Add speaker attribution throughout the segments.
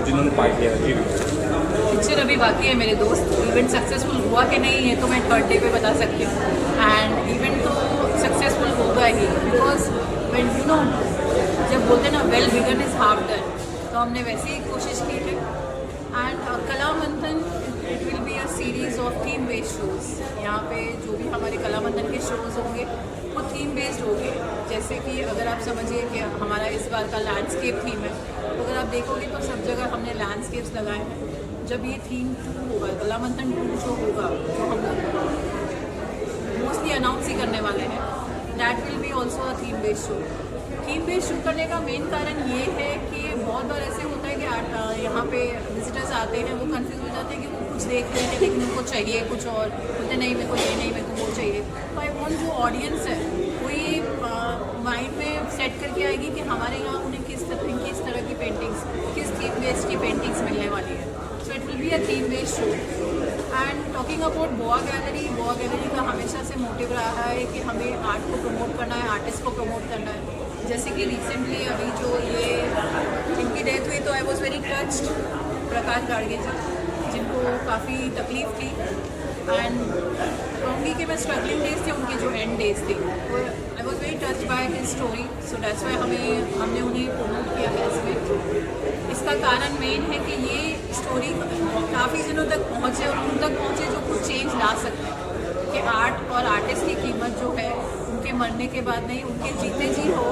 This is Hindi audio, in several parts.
Speaker 1: जिन्होंने पार्ट लिया। जी
Speaker 2: पिक्चर अभी बाकी है मेरे दोस्त। इवेंट सक्सेसफुल हुआ कि नहीं है तो मैं थर्ड डे पे बता सकती हूँ। एंड इवेंट तो सक्सेसफुल होगा ही, बिकॉज व्हेन यू नो, जब बोलते हैं ना well begun is half done, तो हमने वैसे ही कोशिश की है। एंड कला मंथन it will be a series of theme based shows. यहाँ पे जो भी हमारे कला मंथन के शोज होंगे वो थीम बेस्ड होंगे। जैसे कि अगर आप समझिए कि हमारा इस बार का लैंडस्केप थीम है, तो अगर आप देखोगे तो सब जगह हमने लैंडस्केप्स लगाए हैं। जब ये थीम 2 होगा, कला मंथन 2 जो होगा, जो हम लोग मोस्टली अनाउंस ही करने वाले हैं, that will B also a theme based show. Theme based shoot करने का मेन कारण ये है कि बहुत बार ऐसे होता है कि यहाँ पे विजिटर्स आते हैं, वो कंफ्यूज हो जाते हैं कि वो कुछ देख रहे हैं लेकिन उनको चाहिए कुछ और, बोलते नहीं मेरे को ये नहीं, मेरे को वो चाहिए। तो आई वॉन्ट जो ऑडियंस है वो ये माइंड में सेट करके आएगी कि हमारे यहाँ उन्हें किस तरह की पेंटिंग्स, किस थीम बेस्ड की पेंटिंग्स मिलने वाली है। So it will be a theme based show. And talking about boa gallery का हमेशा से मोटिव रहा है कि हमें आर्ट को प्रमोट करना है, आर्टिस्ट को प्रमोट करना है। जैसे कि रिसेंटली अभी जो ये इनकी डेथ हुई, तो आई वॉज वेरी टच्ड, प्रकाश गाड़गे जी, जिनको काफ़ी तकलीफ थी। एंड कहूँगी कि मैं स्ट्रगलिंग डेज थे उनके, जो एंड डेज थे, वो I was very touched by his story. So that's why हमने उन्हें प्रमोट किया है इसमें। इसका कारण मेन है कि ये स्टोरी काफ़ी दिनों तक पहुँचे और उन तक पहुँचे जो कुछ चेंज ला सकते हैं, कि आर्ट और आर्टिस्ट की कीमत जो है उनके मरने के बाद नहीं, उनके जीते जी हो।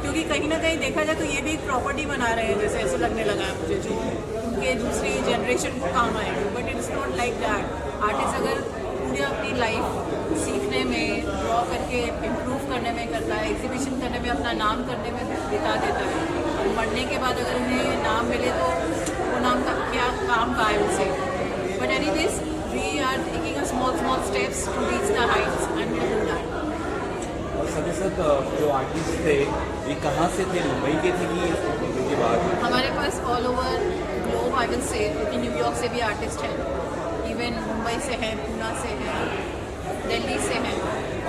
Speaker 2: क्योंकि कहीं ना कहीं देखा जाए तो ये भी एक प्रॉपर्टी बना रहे हैं, जैसे ऐसा लगने लगा है मुझे, जो उनके दूसरी जनरेशन को काम आएगी। But it's not like that. Artist अगर पूरी अपनी लाइफ सीखने में, ड्रॉ करके इम्प्रूव करने में करता है, एग्जीबिशन करने में, अपना नाम करने में बिता देता है, और मरने के बाद अगर उन्हें नाम मिले तो वो नाम का क्या काम का है उनसे। But any this we are taking a small steps to reach the heights and will do that.
Speaker 1: और साथ ही साथ जो आर्टिस्ट थे ये कहाँ से थे, मुंबई के थे कि मुंबई के बाद?
Speaker 2: हमारे पास all over globe I will say, क्योंकि न्यूयॉर्क से भी आर्टिस्ट हैं, इवन मुंबई से हैं, पूना से हैं, दिल्ली से हैं,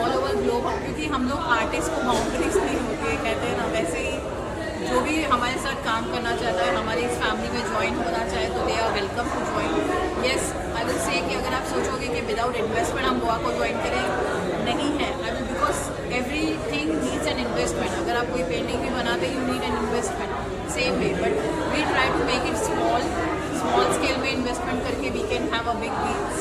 Speaker 2: ऑल ओवर ग्लोब। क्योंकि हम लोग आर्टिस्ट को बाउंड्रीज नहीं होती है, कहते हैं ना, वैसे ही जो भी हमारे साथ काम करना चाहता है, हमारी इस फैमिली में ज्वाइन होना चाहे, तो they are welcome to join. Yes, I will say कि अगर आप सोचोगे कि विदाउट इन्वेस्टमेंट हम गोवा को ज्वाइन करें, नहीं है। I will, because everything needs an investment. अगर आप कोई पेंटिंग भी बनाते you need an investment, same way. But we try to make it small scale में इन्वेस्टमेंट करके we can have a big deals.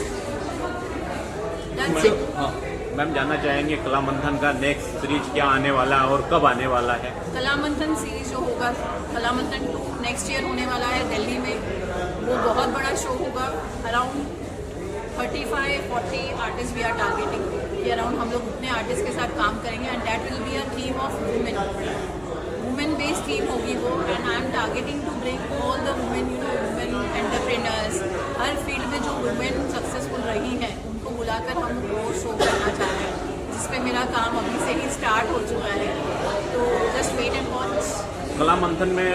Speaker 2: That's it.
Speaker 1: हाँ,
Speaker 3: मैम जानना चाहेंगे कला मंथन का नेक्स्ट सीरीज क्या आने वाला है और कब आने वाला है?
Speaker 2: कला मंथन सीरीज जो होगा, कला मंथन 2 नेक्स्ट ईयर होने वाला है दिल्ली में। वो बहुत बड़ा शो होगा। Around 35-40 artist we are targeting, कि अराउंड हम लोग उतने आर्टिस्ट के साथ काम करेंगे। And that will be a theme of women based theme होगी वो। And I am targeting to bring all the women, you know, women entrepreneurs, हर फील्ड में जो वुमेन सक्सेसफुल रही हैं उनको बुलाकर हम वो शो करना चाह रहे हैं, जिसपे मेरा काम अभी से ही स्टार्ट हो चुका है। तो जस्ट वेट एंड वॉच।
Speaker 3: कला मंथन में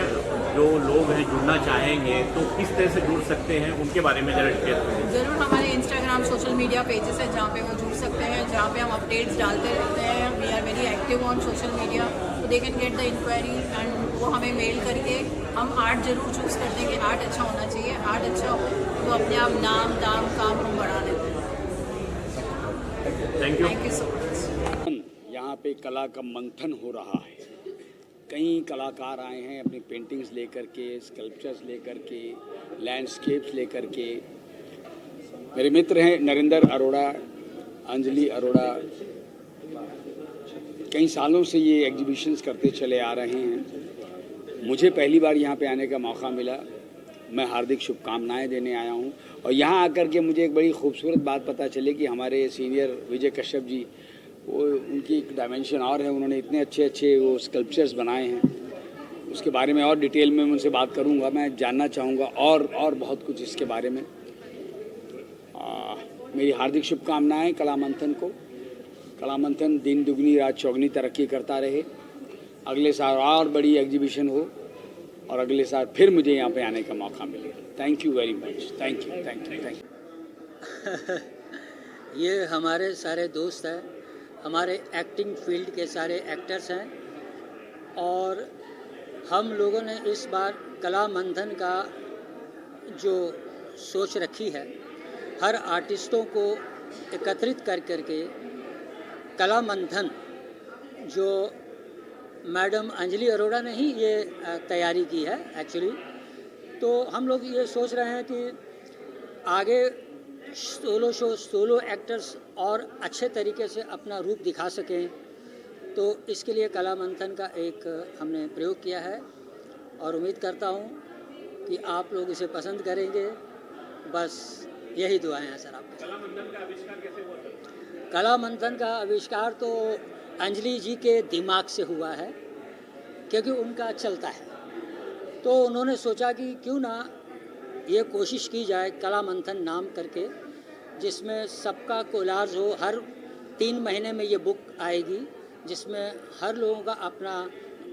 Speaker 3: जो लोग हैं जुड़ना चाहेंगे तो किस तरह से जुड़ सकते हैं, उनके बारे में जरा डिटेल करें।
Speaker 2: ज़रूर, हमारे इंस्टाग्राम सोशल मीडिया पेजेस है जहाँ पे वो जुड़ सकते हैं, जहाँ पे हम अपडेट्स डालते रहते हैं। We are very active on social media, तो they can get the inquiry and वो हमें मेल करके, हम आर्ट जरूर चूज़ करते हैं कि आर्ट अच्छा होना चाहिए। आर्ट अच्छा हो तो अपने आप नाम दाम काम हम बढ़ा लेते हैं।
Speaker 3: Thank you.
Speaker 2: Thank you so much.
Speaker 4: यहाँ पे कला का मंथन हो रहा है। कई कलाकार आए हैं अपनी पेंटिंग्स लेकर के, स्कल्पचर्स लेकर के, लैंडस्केप्स लेकर के। मेरे मित्र हैं नरेंद्र अरोड़ा, अंजलि अरोड़ा, कई सालों से ये एग्जीबिशंस करते चले आ रहे हैं। मुझे पहली बार यहाँ पे आने का मौका मिला, मैं हार्दिक शुभकामनाएं देने आया हूँ। और यहाँ आकर के मुझे एक बड़ी खूबसूरत बात पता चली कि हमारे सीनियर विजय कश्यप जी, वो उनकी एक डायमेंशन और है, उन्होंने इतने अच्छे अच्छे वो स्कल्पचर्स बनाए हैं। उसके बारे में और डिटेल में उनसे बात करूँगा, मैं जानना चाहूँगा और बहुत कुछ इसके बारे में। मेरी हार्दिक शुभकामनाएं कला मंथन को। कला मंथन दिन दुगनी रात चौगनी तरक्की करता रहे, अगले साल और बड़ी एग्जीबिशन हो और अगले साल फिर मुझे यहाँ पे आने का मौका मिले। Thank you very much. Thank you, thank you, thank you.
Speaker 5: ये हमारे सारे दोस्त हैं, हमारे एक्टिंग फील्ड के सारे एक्टर्स हैं, और हम लोगों ने इस बार कला मंथन का जो सोच रखी है, हर आर्टिस्टों को एकत्रित कर करके कला मंथन जो मैडम अंजलि अरोड़ा ने ही ये तैयारी की है एक्चुअली। तो हम लोग ये सोच रहे हैं कि आगे सोलो शो, सोलो एक्टर्स और अच्छे तरीके से अपना रूप दिखा सकें, तो इसके लिए कला मंथन का एक हमने प्रयोग किया है और उम्मीद करता हूँ कि आप लोग इसे पसंद करेंगे। बस यही दुआएं हैं सर आपके।
Speaker 3: कला मंथन का आविष्कार कैसे हुआ सर?
Speaker 5: कला मंथन का आविष्कार तो अंजलि जी के दिमाग से हुआ है, क्योंकि उनका चलता है। तो उन्होंने सोचा कि क्यों ना ये कोशिश की जाए कला मंथन नाम करके, जिसमें सबका कोलाज हो। हर 3 महीने में ये बुक आएगी, जिसमें हर लोगों का अपना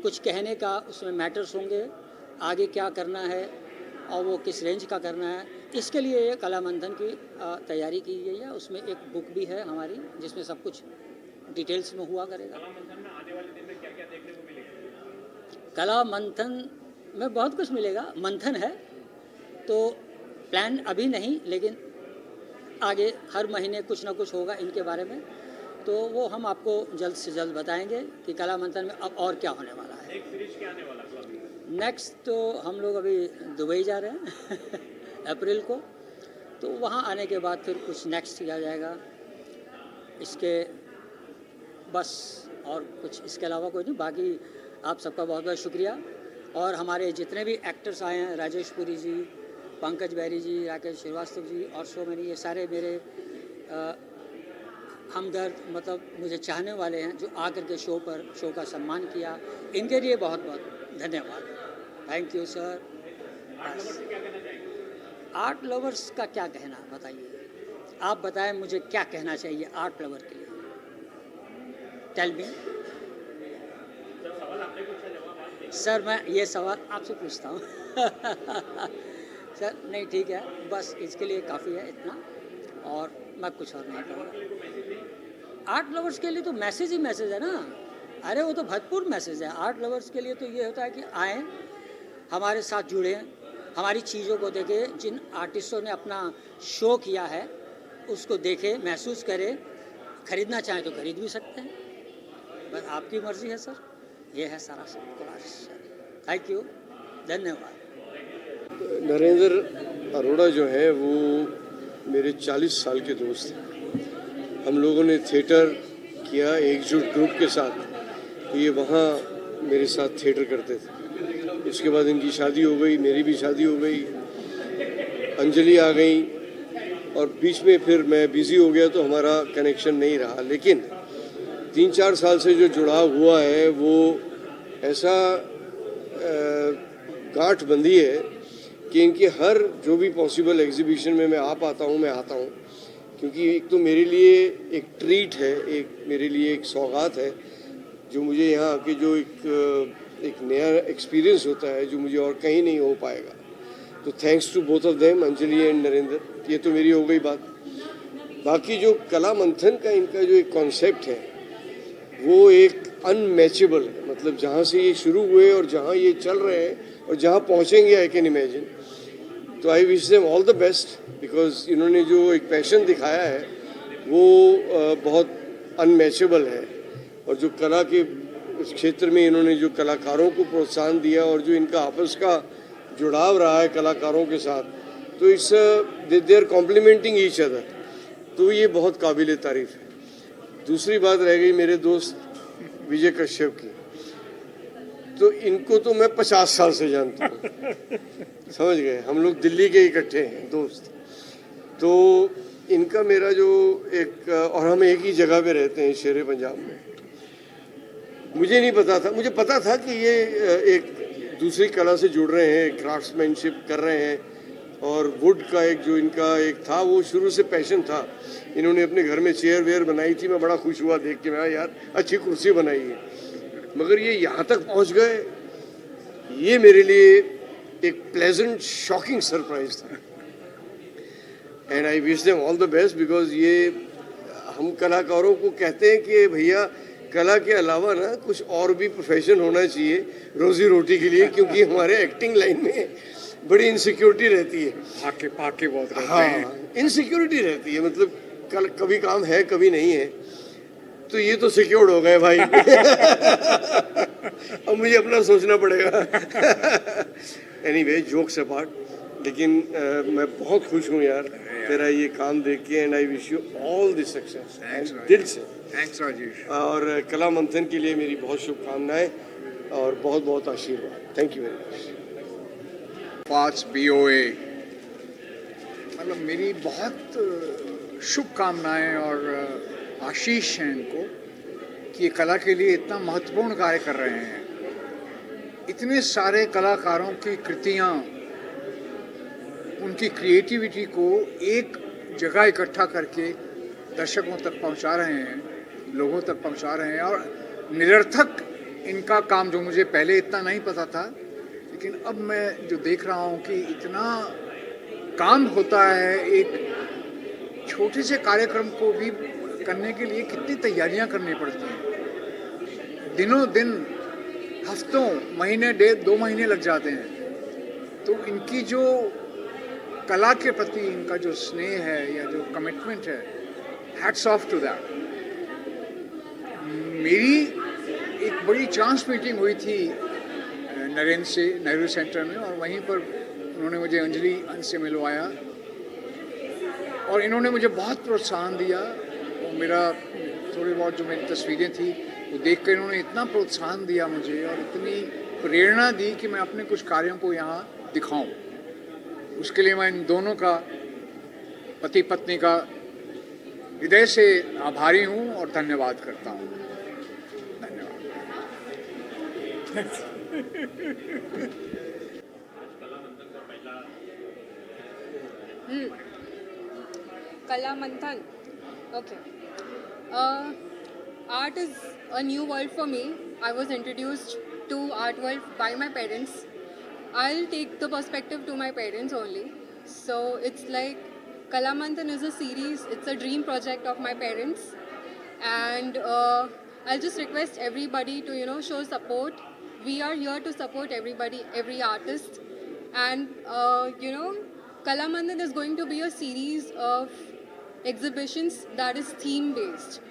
Speaker 5: कुछ कहने का उसमें मैटर्स होंगे, आगे क्या करना है और वो किस रेंज का करना है। इसके लिए ये कला मंथन की तैयारी की गई है। उसमें एक बुक भी है हमारी, जिसमें सब कुछ डिटेल्स में हुआ करेगा।
Speaker 3: कला मंथन में आने वाले दिन में क्या क्या देखने को मिलेगा?
Speaker 5: कला मंथन में बहुत कुछ मिलेगा। मंथन है तो प्लान अभी नहीं, लेकिन आगे हर महीने कुछ ना कुछ होगा इनके बारे में। तो वो हम आपको जल्द से जल्द बताएंगे कि कला मंथन में अब और क्या होने वाला है।
Speaker 3: एक सीरीज क्या आने वाला है?
Speaker 5: नेक्स्ट तो हम लोग अभी दुबई जा रहे हैं अप्रैल को, तो वहाँ आने के बाद फिर कुछ नेक्स्ट किया जाएगा। इसके बस और कुछ इसके अलावा कोई नहीं। बाकी आप सबका बहुत बहुत शुक्रिया। और हमारे जितने भी एक्टर्स आए हैं, राजेश पुरी जी, पंकज बैरी जी, राकेश श्रीवास्तव जी और सो मैनी, ये सारे मेरे हमदर्द, मतलब मुझे चाहने वाले हैं, जो आकर के शो का सम्मान किया। इनके लिए बहुत बहुत धन्यवाद। Thank you sir. Art lovers का क्या कहना बताइए, आप बताएं मुझे क्या कहना चाहिए आर्ट लवर के लिए। Tell me sir. मैं ये सवाल आपसे पूछता हूँ सर। नहीं ठीक है, बस इसके लिए काफ़ी है इतना, और मैं कुछ और नहीं कहूँगा। आर्ट लवर्स के लिए तो मैसेज ही मैसेज है ना। अरे वो तो भरपूर मैसेज है। आर्ट लवर्स के लिए तो ये होता है कि आएँ, हमारे साथ जुड़ें, हमारी चीज़ों को देखें। जिन आर्टिस्टों ने अपना शो किया है उसको देखें, महसूस करें। ख़रीदना चाहें तो खरीद भी सकते हैं, बस आपकी मर्ज़ी है सर। ये है सारा सब कोलाज। थैंक यू, धन्यवाद।
Speaker 6: नरेंद्र अरोड़ा जो है वो मेरे 40 साल के दोस्त हैं। हम लोगों ने थिएटर किया एकजुट ग्रुप के साथ। ये वहाँ मेरे साथ थिएटर करते थे। उसके बाद इनकी शादी हो गई, मेरी भी शादी हो गई, अंजलि आ गई, और बीच में फिर मैं बिज़ी हो गया तो हमारा कनेक्शन नहीं रहा। लेकिन 3-4 साल से जो जुड़ाव हुआ है वो ऐसा गांठ बंधी है कि इनके हर जो भी पॉसिबल एग्जीबिशन में मैं आ पाता हूँ, मैं आता हूँ। क्योंकि एक तो मेरे लिए एक ट्रीट है, एक मेरे लिए एक सौगात है, जो मुझे यहाँ आके जो एक नया एक्सपीरियंस होता है, जो मुझे और कहीं नहीं हो पाएगा। तो thanks to both of them, Anjali and Narendra. ये तो मेरी हो गई बात। बाकी जो कला मंथन का इनका जो एक कॉन्सेप्ट है वो एक अनमैचेबल है। मतलब जहाँ से ये शुरू हुए और जहाँ ये चल रहे हैं और जहाँ पहुँचेंगे, आई कैन इमेजिन। तो I wish them all the best, because इन्होंने जो एक पैशन दिखाया है वो बहुत अनमैचेबल है। और जो कला के उस क्षेत्र में इन्होंने जो कलाकारों को प्रोत्साहन दिया और जो इनका आपस का जुड़ाव रहा है कलाकारों के साथ, तो it's they are complimenting each other. तो ये बहुत काबिल तारीफ़ है। दूसरी बात रह गई मेरे दोस्त विजय कश्यप की। तो इनको तो मैं 50 साल से जानता हूँ, समझ गए। हम लोग दिल्ली के इकट्ठे हैं दोस्त। तो इनका मेरा जो एक, और हम एक ही जगह पे रहते हैं शेरे पंजाब में। मुझे नहीं पता था, मुझे पता था कि ये एक दूसरी कला से जुड़ रहे हैं, क्राफ्ट्समैनशिप कर रहे हैं, और वुड का एक जो इनका एक था वो शुरू से पैशन था। इन्होंने अपने घर में चेयर वेयर बनाई थी, मैं बड़ा खुश हुआ देख के। मैं यार अच्छी कुर्सी बनाई है, मगर ये यहाँ तक पहुँच गए, ये मेरे लिए एक प्लेजेंट शॉकिंग सरप्राइज था। And I wish them all the best, because ये हम कलाकारों को कहते हैं कि भैया कला के अलावा ना कुछ और भी प्रोफेशन होना चाहिए रोजी रोटी के लिए, क्योंकि हमारे एक्टिंग लाइन में बड़ी इनसिक्योरिटी रहती है।
Speaker 7: पाके बहुत रहते
Speaker 6: हाँ,
Speaker 7: हैं।
Speaker 6: इनसिक्योरिटी रहती है, मतलब कल कभी काम है कभी नहीं है। तो ये तो सिक्योर्ड हो गए भाई। अब मुझे अपना सोचना पड़ेगा। एनीवे, जोक्स अपार्ट, लेकिन मैं बहुत खुश हूँ यार तेरा ये काम देख के, and I wish you all the success दिल से।
Speaker 7: थैंक्स राजेश।
Speaker 6: और कला मंथन के लिए मेरी बहुत शुभकामनाएं और बहुत बहुत आशीर्वाद। Thank you very much.
Speaker 7: Pass BOA, मतलब मेरी बहुत शुभकामनाएं और आशीष हैं इनको कि ये कला के लिए इतना महत्वपूर्ण कार्य कर रहे हैं। इतने सारे कलाकारों की कृतियाँ, उनकी क्रिएटिविटी को एक जगह इकट्ठा करके दर्शकों तक पहुंचा रहे हैं, लोगों तक पहुंचा रहे हैं। और निरर्थक इनका काम, जो मुझे पहले इतना नहीं पता था, लेकिन अब मैं जो देख रहा हूं कि इतना काम होता है एक छोटे से कार्यक्रम को भी करने के लिए, कितनी तैयारियां करनी पड़ती हैं। दिनों दिन, हफ्तों, महीने, 1.5-2 महीने लग जाते हैं। तो इनकी जो कला के प्रति इनका जो स्नेह है या जो कमिटमेंट है, हैट्स ऑफ टू दैट। मेरी एक बड़ी चांस मीटिंग हुई थी नरेंद्र से नेहरू सेंटर में, और वहीं पर उन्होंने मुझे अंजलि अंश से मिलवाया और इन्होंने मुझे बहुत प्रोत्साहन दिया। और मेरा थोड़ी बहुत जो मेरी तस्वीरें थी वो देख कर इन्होंने इतना प्रोत्साहन दिया मुझे और इतनी प्रेरणा दी कि मैं अपने कुछ कार्यों को यहाँ दिखाऊं। उसके लिए मैं इन दोनों का, पति पत्नी का, हृदय से आभारी हूँ और धन्यवाद करता हूँ। धन्यवाद।
Speaker 8: Kala Manthan. Okay. Art is a new world for me. I was introduced to art world by my parents. I'll take the perspective to my parents only. So it's like Kala Manthan is a series. It's a dream project of my parents, and I'll just request everybody to show support. We are here to support everybody, every artist, and Kala Manthan is going to be a series of exhibitions that is theme based.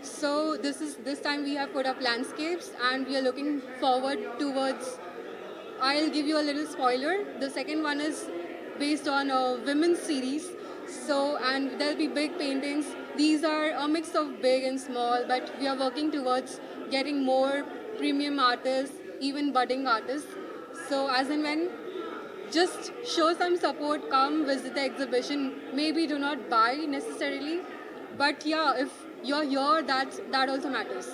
Speaker 8: So this time we have put up landscapes, and we are looking forward towards, I'll give you a little spoiler. The second one is based on a women's series. So, and there'll be big paintings. These are a mix of big and small, but we are working towards getting more premium artists, even budding artists. So as and when, just show some support, come visit the exhibition. Maybe do not buy necessarily, but yeah, if you're here, that also matters.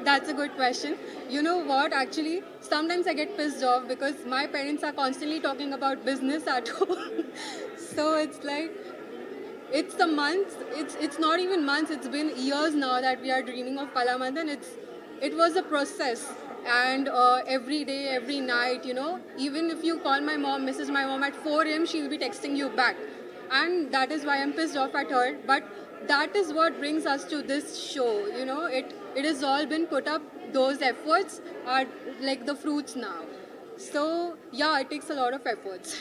Speaker 8: That's a good question. You know what, actually, sometimes I get pissed off because my parents are constantly talking about business at home. So it's like, it's a month, it's not even months, it's been years now that we are dreaming of Kala Manthan. It was a process, and every day, every night, even if you call my mom, message my mom at 4 AM, she'll be texting you back. And that is why I'm pissed off at her. But that is what brings us to this show, it has all been put up. Those efforts are like the fruits now. So yeah, it takes a lot of efforts.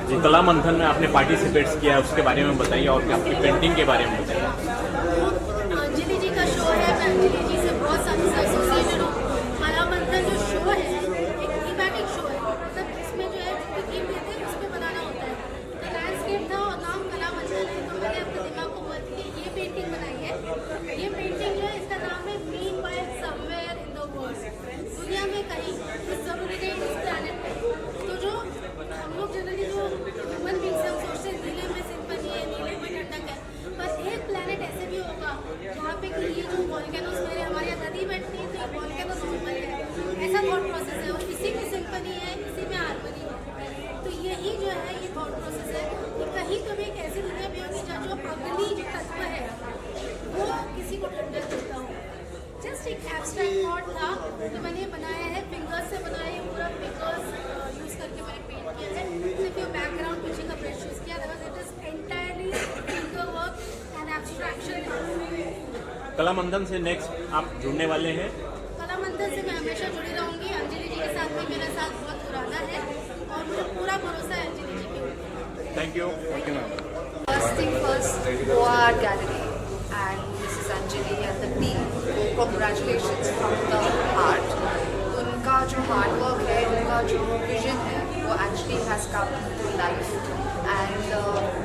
Speaker 3: जी, कला मंथन में आपने पार्टिसिपेट्स किया है, उसके बारे में बताइए और आपकी पेंटिंग के बारे में बताइए।
Speaker 9: अंजलि जी का शो है, मैं अंजलि जी से बहुत सालों से एसोसिएटेड हूँ। कला मंथन जो शो है एक थीमेटिक शो है, मतलब इसमें जो है जो थीम देते हैं उसमें बनाना होता है। तो लैंडस्केप था और नाम कला मंथन है, तो मैंने अपने दिमाग को बोल के ये पेंटिंग बनाई है। ये पेंटिंग जो है इसका नाम है mean by somewhere in the world, दुनिया में कहीं, सब इस प्लैनेट पे। तो जो हम लोग जनरली जो ह्यूमन बींग्स हम सोचते हैं नीले में सिंपनी है, नीले में ठंडक है, पर एक प्लैनेट ऐसे भी होगा जहाँ पे कि ये जो वॉल्केनोस मेरे हमारे यहाँ नदी बैठती है तो ये वॉल्केनोस नॉर्मल है, ऐसा थॉट प्रोसेस है। और इसी में सिंपनी है, इसी में हार्मनी है। तो यही जो है ये थॉट प्रोसेस है कि कहीं तो भी एक ऐसी दुनिया भी होगी जहाँ जो अग्नि जो तत्व है वो किसी को ठंडक देता हो। जस्ट एक एब्स्ट्रैक्ट थॉट था तो मैंने बनाया है, फिंगर्स से बनाया है, पूरा फिंगर्स एक्शन।
Speaker 3: कला मंथन से नेक्स्ट आप जुड़ने वाले हैं?
Speaker 9: कला मंथन से मैं हमेशा जुड़ी रहूंगी। अंजलि जी के साथ भी मेरा साथ बहुत पुराना है और मुझे पूरा भरोसा है अंजलि जी के ऊपर।
Speaker 3: Thank you.
Speaker 10: First thing first, Goa Art Gallery, and this is Anjali and the team. Congratulations from the heart. उनका जो हार्ड वर्क है, उनका जो विजन है, वो actually has come to life. And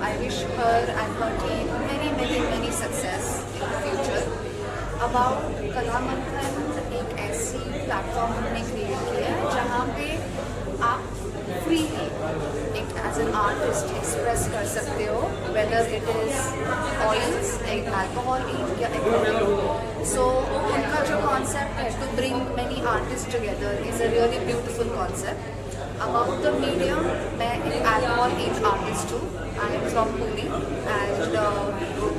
Speaker 10: I wish her and her team many success in the future. About कला मंथन एक ऐसी प्लेटफॉर्म हमने क्रिएट किया है जहाँ पे आप फ्रीली एक एज एन आर्टिस्ट एक्सप्रेस कर सकते हो, whether it is oils, alcohol, ink या एक्रेलिक। सो उनका जो कॉन्सेप्ट है to bring many artist together is a really beautiful concept. About the medium, मैं एक alcohol age artist हूँ. I am from Pune, and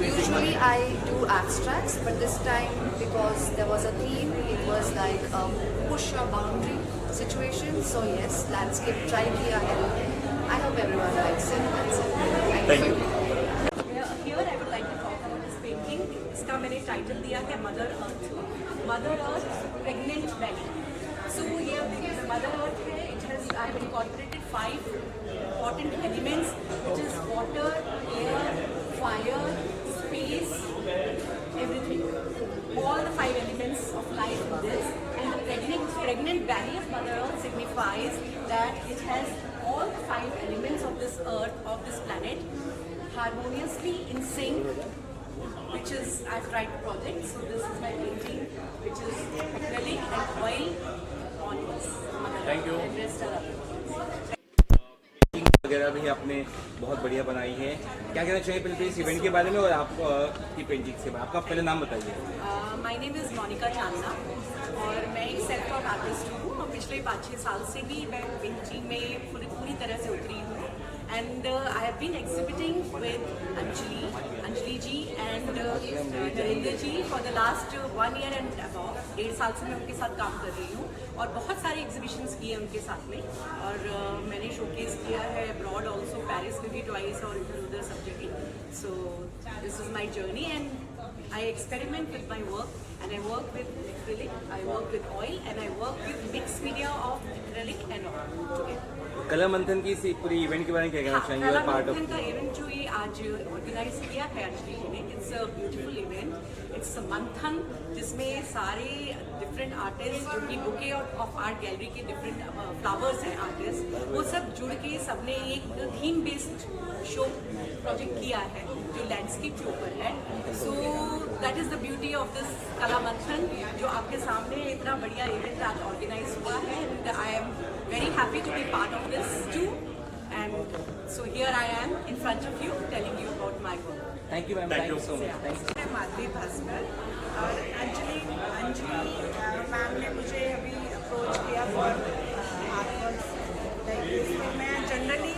Speaker 10: usually I do abstracts, but this time because there was a theme, it was like a push your boundary situation. So yes, landscape try किया है. I hope everyone likes it. That's it. Thank you.
Speaker 2: Here I would like to talk about this painting. इसका मैंने टाइटल दिया है मदर अर्थ प्रेग्नेंट बैली। So ये the mother earth है, I have incorporated 5 important elements, which is water, air, fire, space, everything. All the 5 elements of life in this, and the pregnant belly of Mother Earth signifies that it has all the 5 elements of this earth, of this planet, harmoniously in sync, which is I've tried the project. So this is my painting, which is acrylic and oil on this.
Speaker 3: Thank you.
Speaker 1: वगैरह भी आपने बहुत बढ़िया बनाई है। क्या कहना चाहिए पहले इस इवेंट के बारे में और आप की पेंटिंग से? आपका पहले नाम बताइए।
Speaker 2: My name is Monika Chandna और मैं एक सेल्फ टॉट आर्टिस्ट हूँ और पिछले 5-6 साल से भी मैं पेंटिंग में पूरी तरह से उतरी हूँ। And I have been exhibiting with Anjali ji and Narendra ji for the last 1 year and about 1.5 साल से मैं उनके साथ काम कर रही हूँ और बहुत सारे एग्जीबिशंस किए उनके साथ में। और मैंने शोकेस किया है अब्रॉड ऑल्सो, पेरिस में भी ट्वाइस और इधर उधर सब जगह। So this is my journey and I experiment with my work and I work with acrylic, I work with oil and I work with mixed media of acrylic and oil together.
Speaker 1: कला मंथन की इस पूरी इवेंट के बारे में क्या कहना चाहेंगे?
Speaker 2: कला मंथन का इवेंट जो ये आज ऑर्गेनाइज किया है अंजलि जी ने, it's a beautiful event. It's a मंथन जिसमें सारे डिफरेंट आर्टिस्ट जो कि बुके ऑफ आर्ट गैलरी के डिफरेंट फ्लावर्स हैं आर्टिस्ट, वो सब जुड़ के सबने एक थीम बेस्ड शो प्रोजेक्ट किया है जो लैंडस्केप के ऊपर है। So that is the beauty of this कला मंथन जो आपके सामने इतना बढ़िया इवेंट आज ऑर्गेनाइज हुआ है। And I am very happy to be part of this too. And so here I am in front of you telling you about my work.
Speaker 1: Thank you ma'am, thank you so much. Thank you.
Speaker 11: Madhavi Bhaskar और अंजलि मैम ने मुझे अभी अप्रोच किया फॉर आर्टवर्क लाइक मैं जनरली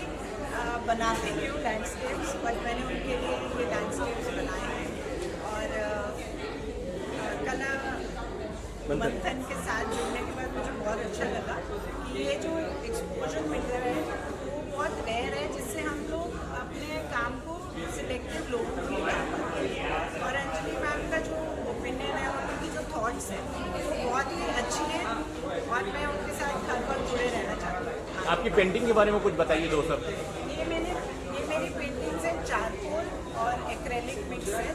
Speaker 11: बनाती हूँ लैंडस्केप्स, बट मैंने उनके लिए ये लैंडस्केप्स बनाए हैं। और कला मंथन के साथ जुड़ने के बाद मुझे बहुत अच्छा लगा कि ये जो एक्सपोजर मिल रहा है वो बहुत रेयर है, जिससे हम लोग अपने काम को सिलेक्टिव लोगों को लिए कर पाते हैं। और अंजलि मैम का जो ओपिनियन है और उनकी जो थॉट्स हैं वो बहुत ही अच्छी हैं और मैं उनके साथ हर वक्त जुड़े रहना चाहती हूँ।
Speaker 3: आपकी पेंटिंग के बारे में कुछ बताइए दो सब।
Speaker 11: ये मेरी पेंटिंग्स हैं, चारकोल और एक्रेलिक मिक्स है,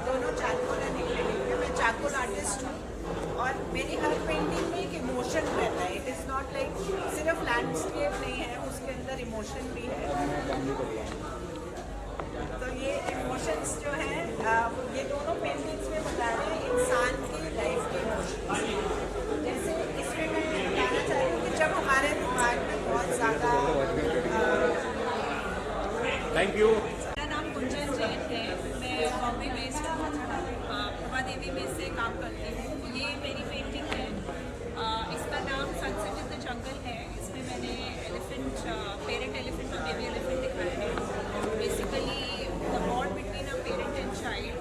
Speaker 11: दोनों चारकोल एंड एक्रेलिक है। मैं चारकोल आर्टिस्ट हूँ और मेरी हर पेंटिंग में एक इमोशन रहता है। इट इज़ नॉट लाइक सिर्फ लैंडस्केप नहीं है, उसके अंदर इमोशन भी है। तो ये इमोशंस जो हैं ये दोनों पेंटिंग्स में बता रहे हैं इंसान की लाइफ के इमोशंस। जैसे इसमें मैं बताना चाह रही हूँ कि जब हमारे दिमाग में बहुत ज़्यादा
Speaker 3: थैंक यू।
Speaker 2: मेरा नाम कुंजन जैन है, मैं बॉम्बे बेस्ड हूँ, प्रभा देवी में से काम करती हूँ। ये मेरी पेंटिंग है, इसका नाम सनसेट इन द जंगल है। इसमें मैंने एलिफेंट, पेरेंट एलिफेंट और बेबी एलिफेंट दिखाया है। Basically the bond between a parent and child.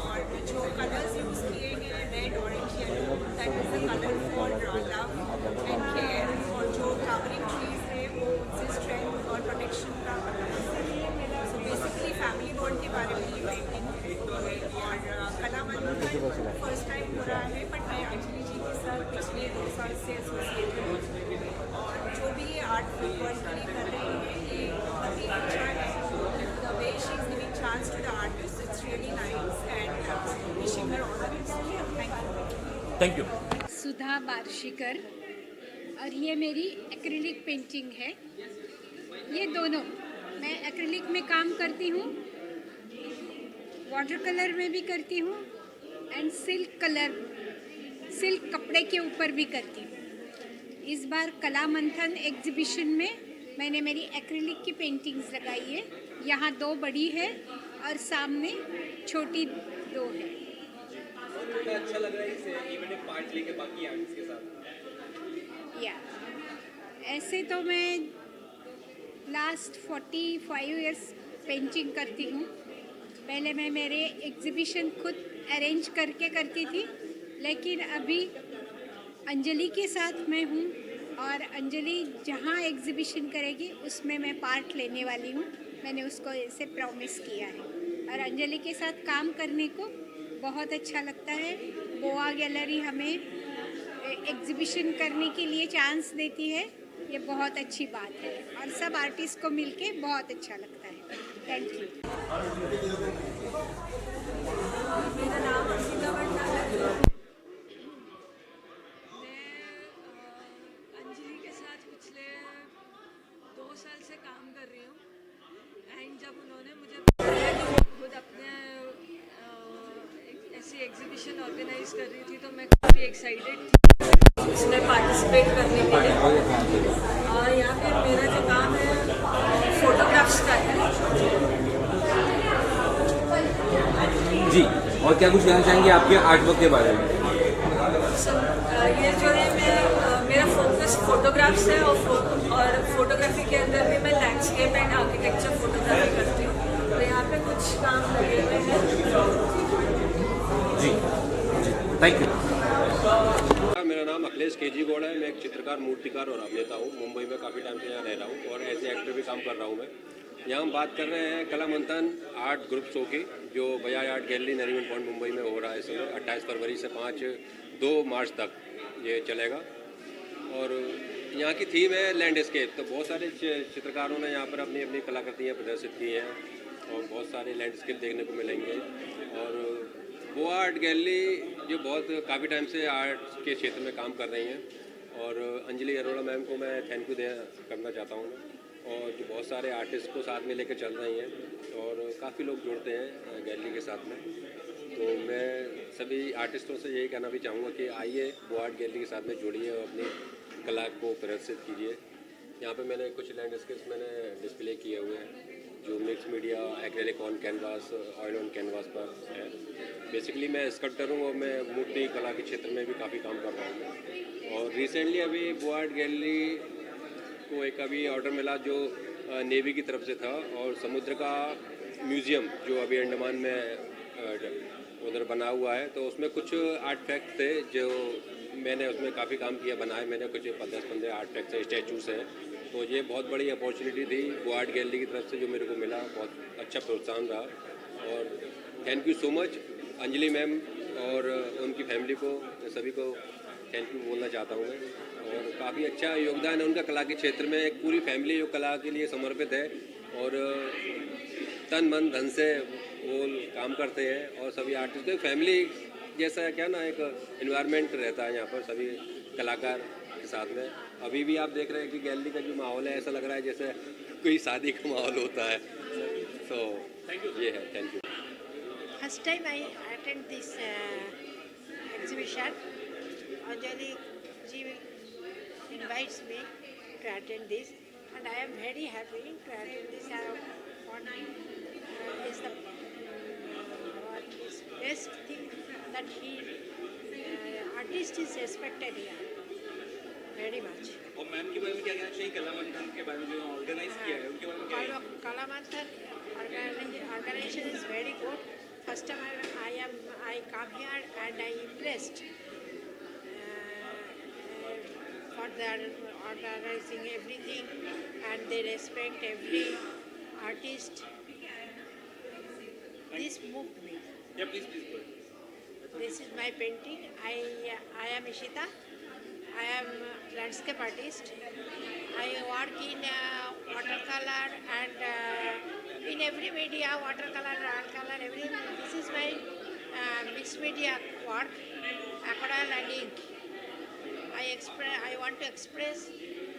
Speaker 2: और जो कलर्स यूज़ किए हैं red, orange, yellow, that is the colour for love and care. और जो फ्लावरिंग ट्रीज है वो उनसे स्ट्रेंथ और प्रोटेक्शन का। So basically family
Speaker 11: to the artist. It's really nice and wishing her all the best. Thank you.
Speaker 3: Thank you.
Speaker 9: Sudha Barshikar और ये मेरी एक्रिलिक पेंटिंग है। ये दोनों मैं एक्रिलिक में काम करती हूँ, वाटर कलर में भी करती हूँ एंड सिल्क कपड़े के ऊपर भी करती हूँ। इस बार कला मंथन एग्जीबिशन में मैंने मेरी एक्रिलिक की पेंटिंग्स लगाई है। यहाँ 2 बड़ी है और सामने छोटी 2 है।
Speaker 1: कितना अच्छा लग रहा है इस इवेंट में पार्ट लेके बाकी आर्टिस्ट के साथ।
Speaker 9: या ऐसे तो मैं लास्ट 45 इयर्स पेंटिंग करती हूँ। पहले मैं मेरे एग्जीबिशन खुद अरेंज करके करती थी, लेकिन अभी अंजलि के साथ मैं हूँ और अंजलि जहाँ एग्जीबिशन करेगी उसमें मैं पार्ट लेने वाली हूँ। मैंने उसको ऐसे प्रॉमिस किया है और अंजलि के साथ काम करने को बहुत अच्छा लगता है। गोवा गैलरी हमें एग्जीबिशन करने के लिए चांस देती है, ये बहुत अच्छी बात है और सब आर्टिस्ट को मिलके बहुत अच्छा लगता है। Thank you.
Speaker 11: मेरा नाम असीता भंडार है।
Speaker 12: अंजलि के साथ पिछले 2 साल से काम कर रही हूँ एंड जब उन्होंने मुझे बताया कि वो खुद अपने ऐसी एग्जीबिशन ऑर्गेनाइज कर रही थी तो मैं काफ़ी एक्साइटेड थी उसमें पार्टिसिपेट करने के लिए। और यहाँ पे मेरा जो काम है फोटोग्राफ्स का है।
Speaker 1: जी, और क्या कुछ कहना चाहेंगे आपके आर्टवर्क के बारे में?
Speaker 12: ये जो है मेरा फोकस फोटोग्राफ्स है और फोटोग्राफी के अंदर भी मैं लैंडस्केप एंड आर्किटेक्चर फोटोग्राफी करती हूँ। तो यहाँ पे कुछ काम लगे हुए हैं।
Speaker 1: जी जी, थैंक यू।
Speaker 13: मेरा नाम अखिलेश केजी गौड़ है। मैं एक चित्रकार, मूर्तिकार और अभिनेता हूँ। मुंबई में काफ़ी टाइम से यहाँ रह रहा हूँ और एज ए एक्टर भी काम कर रहा हूँ मैं। यहाँ हम बात कर रहे हैं कला मंथन आर्ट ग्रुप शो की, जो Bajaj art gallery Nariman point Mumbai में हो रहा है इस समय 28 फरवरी से 2 मार्च तक ये चलेगा। और यहाँ की थीम है लैंडस्केप। तो बहुत सारे चित्रकारों ने यहाँ पर अपनी अपनी कलाकृतियाँ प्रदर्शित की हैं और बहुत सारे लैंडस्केप देखने को मिलेंगे। और वो आर्ट गैलरी जो बहुत काफ़ी टाइम से आर्ट के क्षेत्र में काम कर रही हैं और अंजलि अरोड़ा मैम को मैं थैंक यू करना चाहता हूँ और जो बहुत सारे आर्टिस्ट को साथ में लेकर चल रही हैं और काफ़ी लोग जुड़ते हैं गैलरी के साथ में। तो मैं सभी आर्टिस्टों से यही कहना भी चाहूँगा कि आइए वो आर्ट गैलरी के साथ में जुड़िए और अपनी कला को प्रदर्शित कीजिए। यहाँ पे मैंने कुछ लैंडस्केप्स मैंने डिस्प्ले किए हुए हैं जो mix media, acrylic on canvas, oil on canvas पर है। बेसिकली मैं स्कल्प्टर हूँ और मैं मूर्ति कला के क्षेत्र में भी काफ़ी काम कर रहा हूँ। और रिसेंटली अभी वो आर्ट गैलरी को एक अभी ऑर्डर मिला जो नेवी की तरफ से था और समुद्र का म्यूज़ियम जो अभी अंडमान में उधर बना हुआ है, तो उसमें कुछ आर्टफैक्ट थे जो मैंने उसमें काफ़ी काम किया, बनाए मैंने कुछ 10-15 आर्टफैक्ट्स है, स्टैचूज़ हैं। तो ये बहुत बड़ी अपॉर्चुनिटी थी वो आर्ट गैलरी की तरफ से जो मेरे को मिला, बहुत अच्छा प्रोत्साहन रहा। और thank you so much Anjali ma'am और उनकी फैमिली को, सभी को थैंक यू बोलना चाहता हूँ मैं। और काफ़ी अच्छा योगदान है उनका कला के क्षेत्र में। एक पूरी फैमिली जो कला के लिए समर्पित है और तन मन धन से वो काम करते हैं और सभी आर्टिस्ट को फैमिली जैसा क्या ना एक एनवायरनमेंट रहता है यहाँ पर सभी कलाकार के साथ में। अभी भी आप देख रहे हैं कि गैलरी का जो माहौल है ऐसा लग रहा है जैसे कोई शादी का माहौल होता है। सो ये है, thank you.
Speaker 11: First time I attend this exhibition. Anjali ji invites me to attend this, and I am very happy to attend this. What is the best thing that artist is respected here very much.
Speaker 1: और मैम के बारे में क्या कहना चाहिए कला मंथन के बारे में जो ऑर्गेनाइज किया है उनके बारे में क्या है?
Speaker 11: Kala Manthan organization is very good. First time I come here and I impressed for their organizing everything and they respect every artist. This moved me.
Speaker 1: Yeah, please.
Speaker 11: This is my painting. I am Ishita. I am landscape artist. I work in watercolor and
Speaker 9: in every media, watercolor, art color, everything. This is my mixed media work, aquarelle and ink. I want to express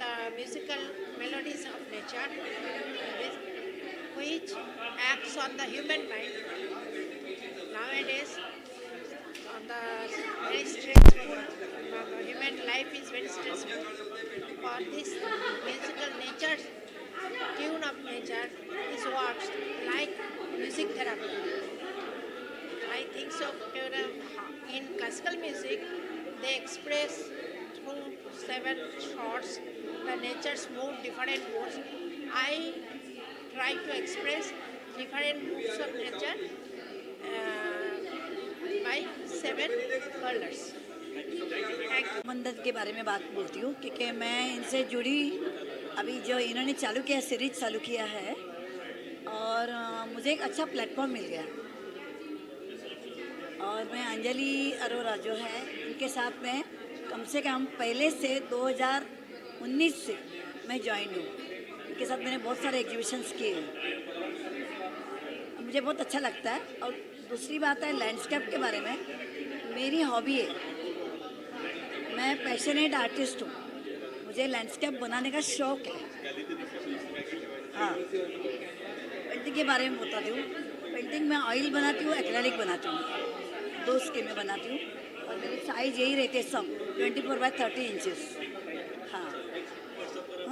Speaker 9: the musical melodies of nature, which acts on the human mind. Nowadays, on the very stressful, human life is very stressful. For this musical nature, tune of nature is what like music therapy. I think so. In classical music, they express through 7 chords the nature's mood, different moods. I try to express different moods of nature by 7 colors.
Speaker 14: मंदन के बारे में बात बोलती हूँ क्योंकि मैं इनसे जुड़ी अभी जो इन्होंने चालू किया सीरीज चालू किया है और मुझे एक अच्छा प्लेटफॉर्म मिल गया और मैं अंजलि अरोरा जो है इनके साथ में कम से कम पहले से 2019 से मैं ज्वाइन हूँ। इनके साथ मैंने बहुत सारे एग्जीबिशंस किए हैं, मुझे बहुत अच्छा लगता है। और दूसरी बात है लैंडस्केप के बारे में, मेरी हॉबी है, मैं पैशनेट आर्टिस्ट हूँ, मुझे लैंडस्केप बनाने का शौक़ है। हाँ, पेंटिंग के बारे में बताती हूँ। पेंटिंग में ऑयल बनाती हूँ, एक्रेलिक बनाती हूँ, 2 स्केल में बनाती हूँ और मेरी साइज यही रहती है सब 24x30 इंचेस। हाँ,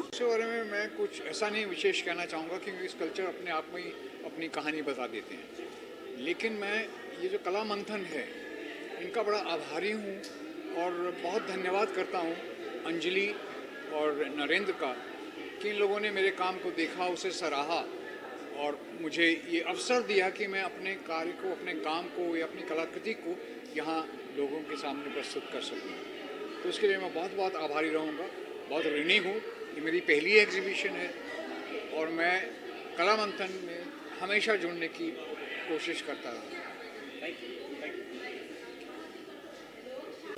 Speaker 7: इसके बारे में मैं कुछ ऐसा नहीं विशेष कहना चाहूँगा क्योंकि इस कल्चर अपने आप में ही अपनी कहानी बता देते हैं। लेकिन मैं ये जो कला मंथन है इनका बड़ा आभारी हूँ और बहुत धन्यवाद करता हूँ अंजलि और नरेंद्र का कि इन लोगों ने मेरे काम को देखा, उसे सराहा और मुझे ये अवसर दिया कि मैं अपने कार्य को, अपने काम को या अपनी कलाकृति को यहाँ लोगों के सामने प्रस्तुत कर सकूँ। तो उसके लिए मैं बहुत बहुत आभारी रहूँगा, बहुत ऋणी हूँ। ये मेरी पहली एग्जीबिशन है और मैं कला मंथन में हमेशा जुड़ने की कोशिश करता रहा।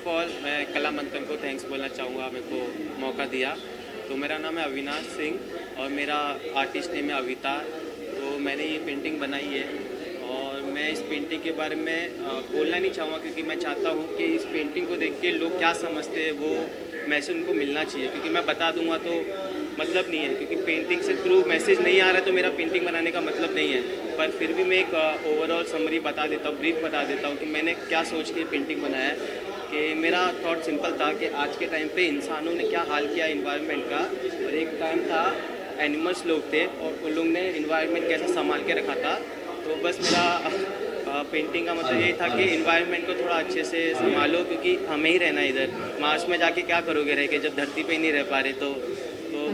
Speaker 15: पॉल, मैं कला मंथन को थैंक्स बोलना चाहूँगा, मेरे को मौका दिया। तो मेरा नाम है अविनाश सिंह और मेरा आर्टिस्ट नेम है अवितार। तो मैंने ये पेंटिंग बनाई है और मैं इस पेंटिंग के बारे में बोलना नहीं चाहूँगा क्योंकि मैं चाहता हूँ कि इस पेंटिंग को देख के लोग क्या समझते हैं वो मैसेज उनको मिलना चाहिए, क्योंकि मैं बता दूंगा तो मतलब नहीं है, क्योंकि पेंटिंग से थ्रू मैसेज नहीं आ रहा है तो मेरा पेंटिंग बनाने का मतलब नहीं है। पर फिर भी मैं एक ओवरऑल समरी बता देता हूँ, ब्रीफ बता देता हूँ कि मैंने क्या सोच के पेंटिंग बनाया है। कि मेरा थॉट सिंपल था कि आज के टाइम पे इंसानों ने क्या हाल किया इन्वायरमेंट का, और एक टाइम था एनिमल्स लोग थे और उन लोग ने इन्वायरमेंट कैसे संभाल के रखा था। तो बस मेरा पेंटिंग का मतलब यही था कि इन्वायरमेंट को थोड़ा अच्छे से संभालो, क्योंकि हमें ही रहना है इधर, मार्स में जाके क्या करोगे रह के जब धरती पे ही नहीं रह पा रहे। तो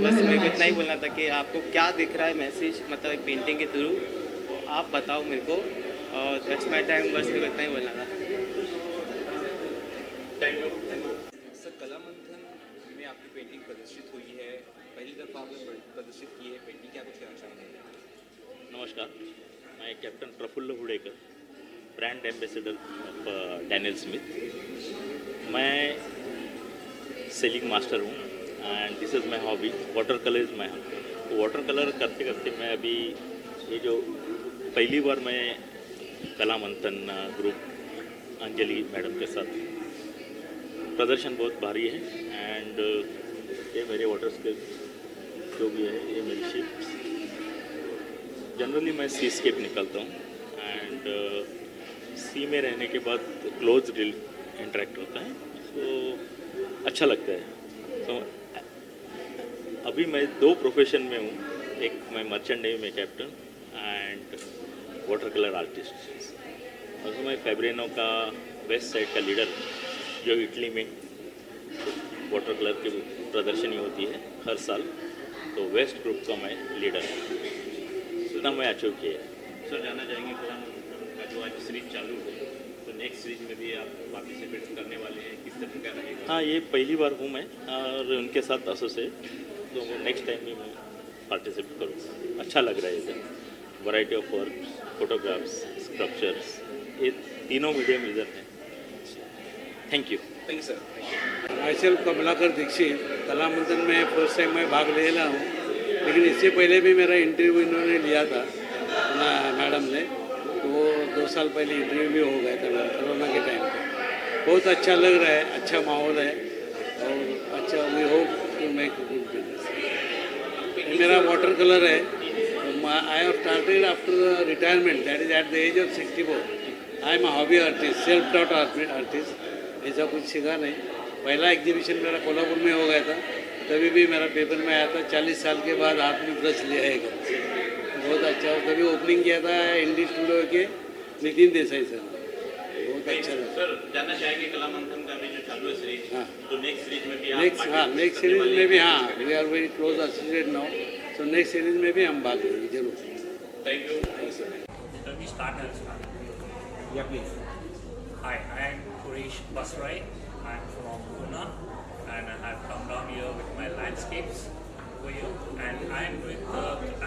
Speaker 15: बस मेरे को इतना ही बोलना था कि आपको क्या दिख रहा है मैसेज, मतलब एक पेंटिंग के थ्रू, तो आप बताओ मेरे को, और दैट्स माय टाइम। बस मेरे को इतना ही बोलना था।
Speaker 1: सर, कला मंथन में आपकी पेंटिंग प्रदर्शित हुई है, पहली दफ़ा आपने प्रदर्शित की है पेंटिंग, क्या कुछ कहना चाहेंगे?
Speaker 16: नमस्कार, मैं captain Praful Hudekar, brand ambassador of Daniel Smith. मैं सेलिंग मास्टर हूँ and this is my hobby. Water colour is my hobby. Water colour करते करते मैं अभी ये जो पहली बार मैं कला मंथन ग्रुप अंजलि मैडम के साथ प्रदर्शन बहुत भारी है एंड ये मेरे वाटर स्केप जो भी है, ये मेरी शिप्स। जनरली मैं सी स्केप निकलता हूँ एंड सी में रहने के बाद क्लोज इंटरेक्ट होता है, तो अच्छा लगता है। तो अभी मैं 2 प्रोफेशन में हूँ, एक मैं मर्चेंट नेवी में captain and water colour artist. और मैं फेब्रेनो का वेस्ट साइड का लीडर, जो इटली में वाटर कलर की प्रदर्शनी होती है हर साल, तो वेस्ट ग्रुप का मैं लीडर हूँ। इतना मैं अचीव किया।
Speaker 3: सर, जानना चाहेंगे का जो आज सीरीज चालू है, तो नेक्स्ट सीरीज में भी आप पार्टिसिपेट करने वाले हैं, किस तरह का रहेगा?
Speaker 16: हाँ, ये पहली बार हूँ मैं और उनके साथ एसोसिएट, तो नेक्स्ट टाइम भी मैं पार्टिसिपेट करूँगा। अच्छा लग रहा है इधर, variety of work, photographs, sculptures, ये तीनों मीडियम इधर हैं। Thank you.
Speaker 1: Thank you sir.
Speaker 17: Myself Kamlakar Dikshit, Kala Manthan में फर्स्ट टाइम मैं भाग ले रहा हूँ, लेकिन इससे पहले भी मेरा इंटरव्यू इन्होंने लिया था मैडम ने, तो वो 2 साल पहले इंटरव्यू भी हो गया था मेरा कोरोना के टाइम पे। बहुत अच्छा लग रहा है, अच्छा माहौल है और अच्छा we hope to make good business. मेरा वाटर कलर है, I have started after retirement, that is at the age of 64। I am a hobby artist, self taught artist, ऐसा कुछ सीखा नहीं। पहला एग्जीबिशन मेरा कोल्हापुर में हो गया था, तभी भी मेरा पेपर में आया था 40 साल के बाद हाथ में ब्रश लिया है। बहुत अच्छा, तभी ओपनिंग किया था इंडी स्टूडियो के नितिन देसाई सर, बहुत अच्छा लगा।
Speaker 16: सर जानना चाहेंगे कला मंथन का भी जो चालू है सीरीज,
Speaker 17: हाँ,
Speaker 16: तो नेक्स्ट सीरीज में भी
Speaker 17: नेक्स्ट सीरीज में भी हाँ, we are very close associated now, so next series में भी हम बात करेंगे जरूर।
Speaker 16: Thank you.
Speaker 1: Yeah, please.
Speaker 18: Hi, I am Kurish Basrai. I am from Pune and I have come down here with my landscapes over here, and I am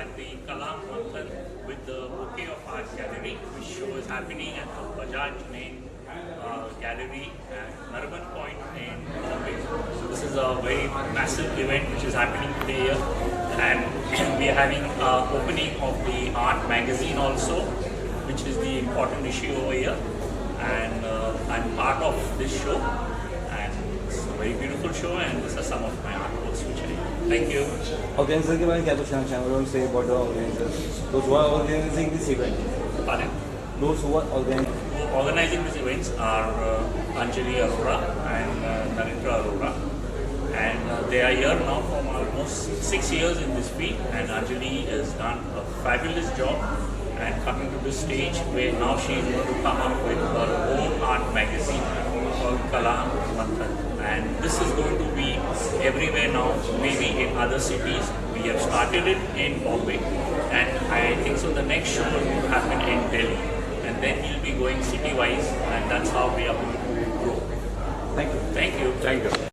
Speaker 18: at the Kala Manthan with the Bouquet of Art Gallery, which show is happening at the Bajaj Lane Gallery at Nariman Point in Bombay. So this is a very massive event which is happening today here, and we are having opening of the art magazine also, which is the important issue over here, and I'm part of this show, and it's a very beautiful show, and these are some of my artworks which I do. Thank you.
Speaker 1: Organizer के बारे में क्या कुछ कहना चाहेंगे? What do you say about the organizers? Those who are organizing this event.
Speaker 18: Pardon?
Speaker 1: Those who are
Speaker 18: Organizing these events are Anjali Arora and Narendra Arora, and they are here now from almost 6 years in this field, and Anjali has done a fabulous job and coming to the stage where now she is going to come up with her own art magazine called Kala Manthan, and this is going to be everywhere now, maybe in other cities. We have started it in Bombay, and I think so the next show will happen in Delhi, and then we'll be going city-wise, and that's how we are going to grow.
Speaker 1: Thank you.
Speaker 18: Thank you.
Speaker 1: Thank you.